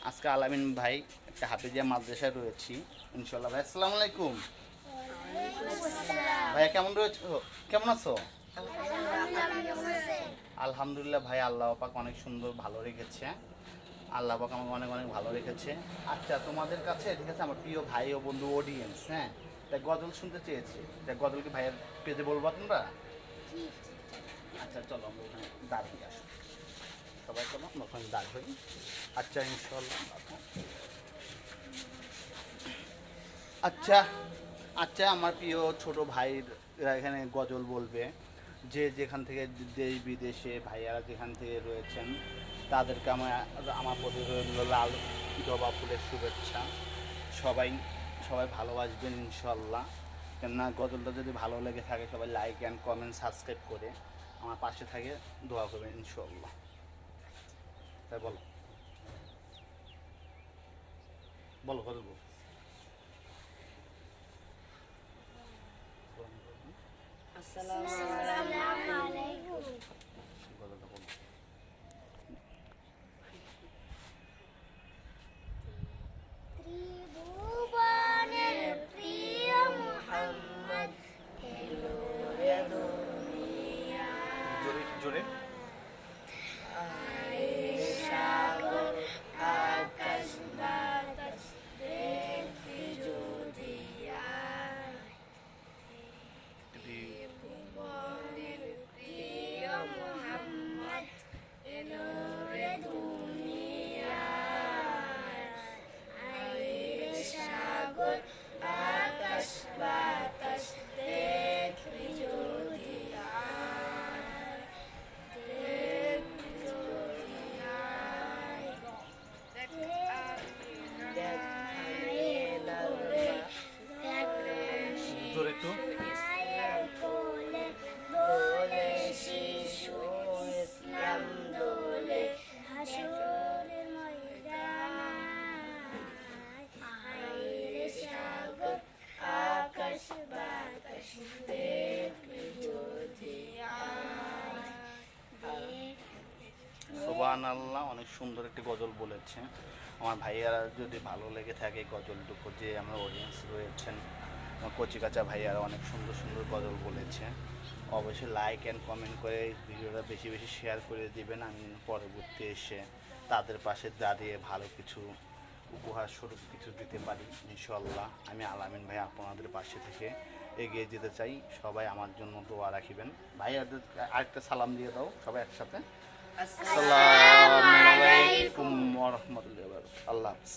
আজকে আলামিন ভাই একটা হাফিজিয়া মাদ্রাসায় রয়েছি ইনশাল্লাহ। ভাই আসসালামু আলাইকুম। ভাইয়া কেমন রয়েছে, কেমন আছো? আলহামদুলিল্লাহ ভাই, আল্লাহ পাক অনেক সুন্দর ভালো রেখেছে। আল্লাহ পাক আমাকে অনেক অনেক ভালো রেখেছে। আচ্ছা, তোমাদের কাছে ঠিক আছে আমার প্রিয় ভাই ও বন্ধু অডিয়েন্স, হ্যাঁ, তাই গজল শুনতে চেয়েছি। তাই গজল কি ভাইয়ের পেজে বলবো তোমরা? আচ্ছা চলো আমরা ওখানে দাঁড়িয়ে আসো, সবাই চলো আমরা ওখানে দাঁড় হই। আচ্ছা ইনশাল্লাহ। আচ্ছা আচ্ছা, আমার প্রিয় ছোট ভাইরা এখানে গজল বলবে। যে যেখান থেকে দেশ বিদেশে ভাইয়ারা যেখান থেকে রয়েছেন তাদেরকে আমার আমার প্রতি রইল লাল জবা ফুলের শুভেচ্ছা। সবাই সবাই ভালোবাসবেন ইনশাল্লাহ। কেননা গজলটা যদি ভালো লেগে থাকে সবাই লাইক অ্যান্ড কমেন্ট সাবস্ক্রাইব করে আমার পাশে থাকে, দোয়া করবেন ইনশাল্লাহ। তাই বলো, বলো গজল বলো। আসসালামু আলাইকুম। গজলটা বলো। ত্রিভুবনের প্রিয় মুহাম্মদ এলো রে দুনিয়ায়। জোরে জোরে। সাগর আকাশ বাতাস দেখবি যদি আয়। ত্রিভুবনের প্রিয় মুহাম্মদ এলো রে দুনিয়ায়। আয় সাগর আকাশ বাতাস দেখবি যদি আয়। দেখবি যদি আয়। দেখ আমিনা কোলে, দেখ জোরে একটু। মায়ের কোলে দোলে শিশু ইসলাম দোলে। হাসরের ময়দানে আয় সাগর আকাশ বাতাস দেখবি যদি আয়। সুবহানাল্লাহ, অনেক সুন্দর একটি গজল বলেছে। আমার ভাইয়ারা যদি ভালো লেগে থাকে গজলটুকু, যে আমার অডিয়েন্স রয়েছেন আমার কচিকাচা ভাইয়ারা অনেক সুন্দর সুন্দর গজল বলেছে, অবশ্যই লাইক অ্যান্ড কমেন্ট করে ভিডিওটা বেশি বেশি শেয়ার করে দিবেন। আমি পরবর্তী এসে তাদের পাশে দাঁড়িয়ে ভালো কিছু উপহার স্বরূপ কিছু দিতে পারি ইনশাল্লাহ। আমি আলামিন ভাই আপনাদের পাশে থেকে এগিয়ে যেতে চাই। সবাই আমার জন্য দোয়া রাখিবেন। ভাইয়াদের আরেকটা সালাম দিয়ে দাও সবাই একসাথে। আসসালামু আলাইকুম ওয়া রাহমাতুল্লাহি ওয়া বারাকাতুহু। আল্লাহ হাফেজ।